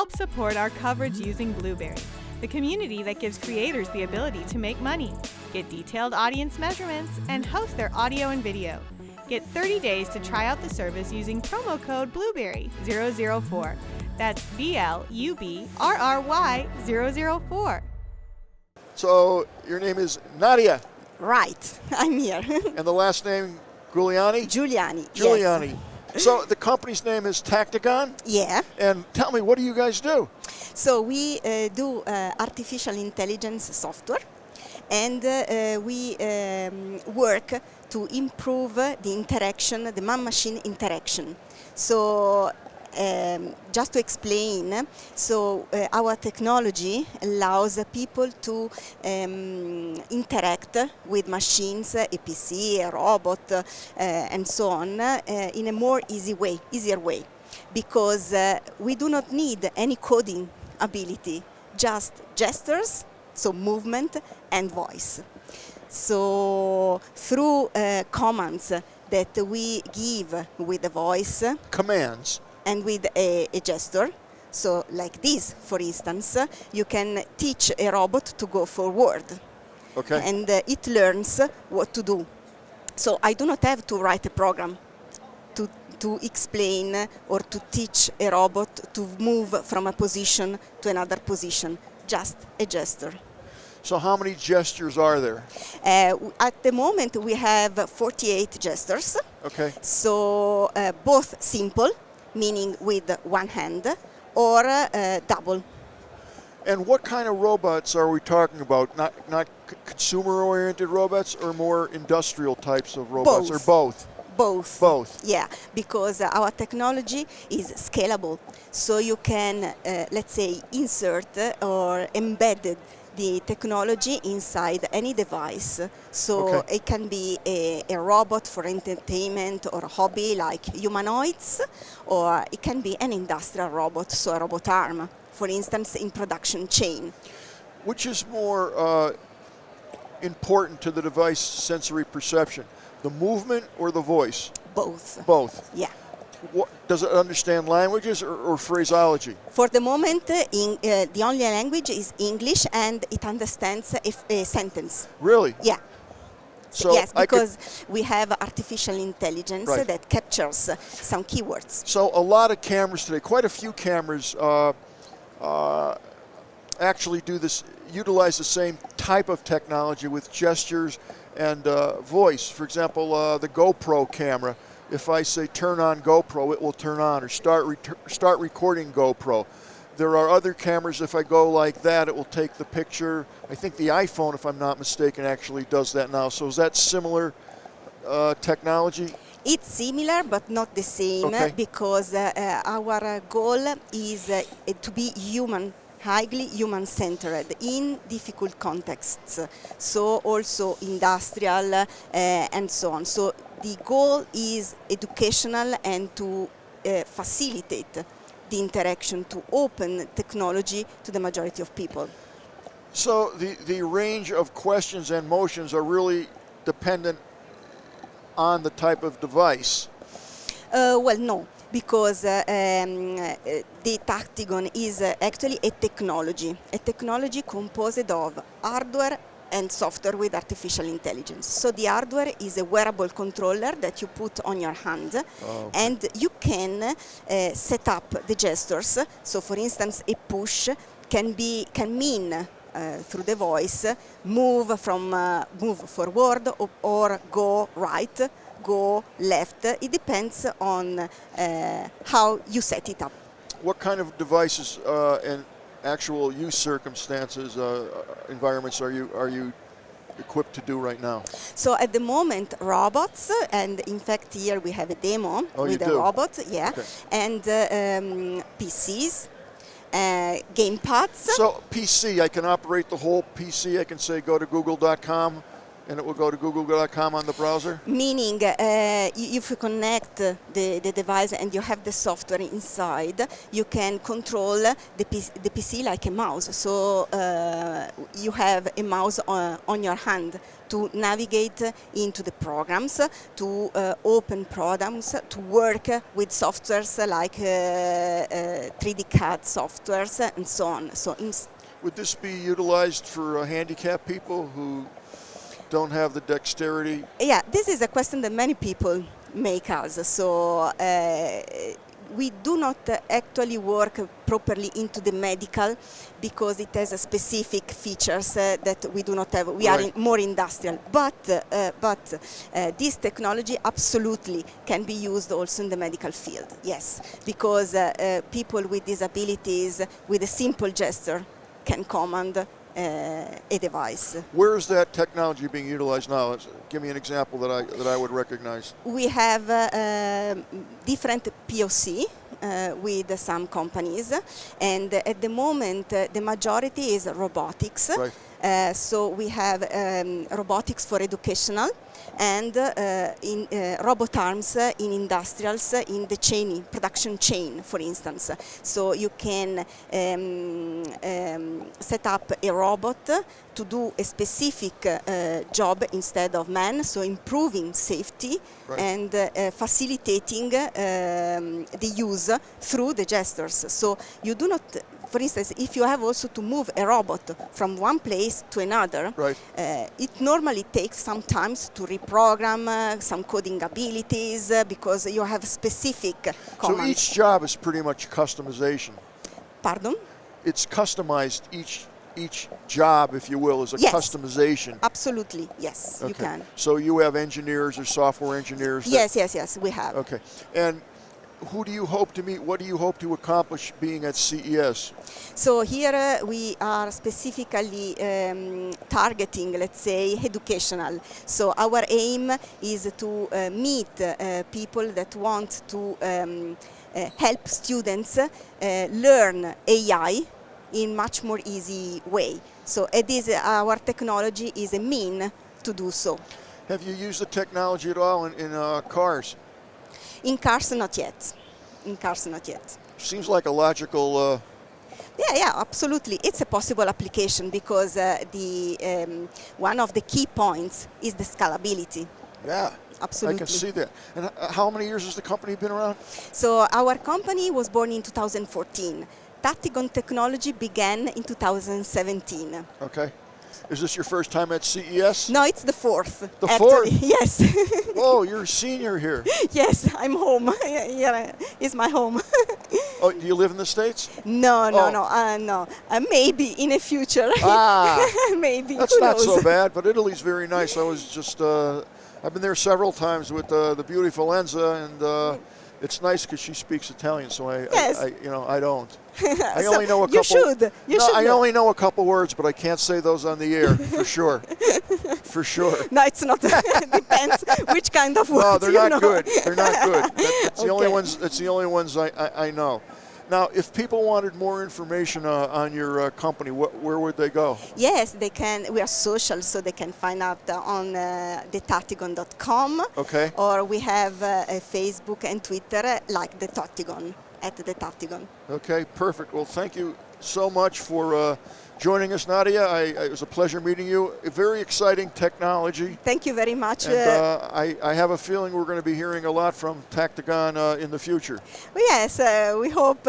Help support our coverage using Blueberry, the community that gives creators the ability to make money, get detailed audience measurements, and host their audio and video. Get 30 days to try out the service using promo code Blueberry004. That's BLUBRRY004. So your name is Nadia. Right, I'm here. And the last name, Giuliani? Giuliani. Giuliani. Yes. So the company's name is Tactigon? Yeah. And tell me, what do you guys do? So we do artificial intelligence software, and we work to improve the interaction, the man-machine interaction. So just to explain, so our technology allows people to interact with machines, a PC, a robot, and so on, in a more easier way, because we do not need any coding ability, just gestures, so movement and voice. So through commands that we give with the voice, Commands. and with a gesture, so like this, for instance, you can teach a robot to go forward. Okay. And it learns what to do. So I do not have to write a program to explain or to teach a robot to move from a position to another position, just a gesture. So how many gestures are there? At the moment we have 48 gestures. Okay. So both simple, meaning with one hand, or double. And what kind of robots are we talking about? Not consumer-oriented robots, or more industrial types of robots, Both. or both? Both. Both. Yeah, because our technology is scalable. So you can, let's say, insert or embed the technology inside any device. So Okay. it can be a robot for entertainment or hobby like humanoids, or it can be an industrial robot, so a robot arm, for instance, in production chain. Which is more important to the device sensory perception, the movement or the voice? Both. Both. Yeah. What, does it understand languages or phraseology? For the moment, the only language is English, and it understands a sentence. Really? Yeah. So yes, because we have artificial intelligence Right. that captures some keywords. So a lot of cameras today, quite a few cameras actually do this, utilize the same type of technology with gestures and voice. For example, the GoPro camera. If I say turn on GoPro, it will turn on, or start recording GoPro. There are other cameras, if I go like that, it will take the picture. I think the iPhone, if I'm not mistaken, actually does that now. So is that similar technology? It's similar, but not the same, Okay. because our goal is to be human, highly human-centered in difficult contexts, so also industrial and so on. So the goal is educational and to facilitate the interaction, to open technology to the majority of people. So the range of questions and motions are really dependent on the type of device. Well, no, because the Tactigon is actually a technology composed of hardware and software with artificial intelligence. So the hardware is a wearable controller that you put on your hand, and you can set up the gestures. So, for instance, a push can mean through the voice move forward or go right, go left. It depends on how you set it up. What kind of devices and actual use circumstances, environments are you equipped to do right now? So at the moment, robots, and in fact here we have a demo with a robot, yeah, Okay. and PCs, gamepads. So PC, I can operate the whole PC. I can say go to google.com And it will go to google.com on the browser? Meaning, if you connect the device and you have the software inside, you can control the PC like a mouse. So you have a mouse on your hand to navigate into the programs, to open programs, to work with softwares like 3D CAD softwares and so on. So would this be utilized for handicapped people who don't have the dexterity? Yeah, this is a question that many people make us. So we do not actually work properly into the medical because it has specific features that we do not have. We are more industrial, but this technology absolutely can be used also in the medical field. Yes, because people with disabilities with a simple gesture can command a device. Where is that technology being utilized now? Give me an example that I would recognize. We have different POC with some companies, and at the moment the majority is robotics. Right. So we have robotics for educational and in robot arms in industrials in the production chain, for instance. So you can set up a robot to do a specific job instead of man, so improving safety and facilitating the use through the gestures. So you do not, for instance, if you have also to move a robot from one place to another, it normally takes some time to reprogram some coding abilities because you have specific commands. So each job is pretty much customization. Pardon? It's customized. Each job, if you will, is a customization. Absolutely, yes, okay. You can. So you have engineers or software engineers? Yes, we have. Okay. And who do you hope to meet? What do you hope to accomplish being at CES? So here we are specifically targeting, let's say, educational. So our aim is to meet people that want to help students learn AI in much more easy way. So our technology is a mean to do so. Have you used the technology at all in cars? In cars, not yet. In cars, not yet. Seems like a logical... Yeah, absolutely. It's a possible application because one of the key points is the scalability. Yeah, absolutely. I can see that. And how many years has the company been around? So our company was born in 2014. Tactigon technology began in 2017. Okay. Is this your first time at CES? No, it's the fourth. The actually. Fourth? Yes. Whoa, you're a senior here. Yes, I'm home. Yeah, it's my home. Oh, do you live in the States? No. Maybe in the future. Maybe. That's not so bad, but Italy's very nice. I was just, I've been there several times with the beautiful Enza, and it's nice because she speaks Italian, so I don't. I only know a couple. You should. I only know a couple words, but I can't say those on the air for sure. For sure. No, it's not. Depends which kind of words. No, they're not good. They're not good. That's the only ones. That's the only ones I know. Now, if people wanted more information on your company, where would they go? Yes, they can. We are social, so they can find out on thetactigon.com. Okay. Or we have a Facebook and Twitter like the Tactigon, at the Tactigon. Okay, perfect. Well, thank you so much for joining us, Nadia. It was a pleasure meeting you. A very exciting technology. Thank you very much. And I have a feeling we're going to be hearing a lot from Tactigon in the future. Well, yes, we hope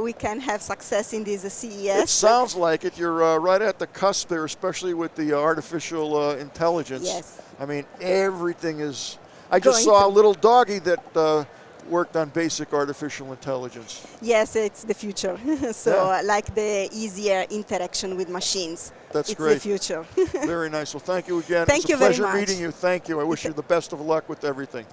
we can have success in this CES. It sounds like it. You're right at the cusp there, especially with the artificial intelligence. Yes. I mean, everything is... I just saw a little doggy that... worked on basic artificial intelligence. Yes, it's the future. So like the easier interaction with machines. That's great. It's the future. Very nice. Well, thank you again. Thank you very much. It was a pleasure meeting you. Thank you. I wish you the best of luck with everything.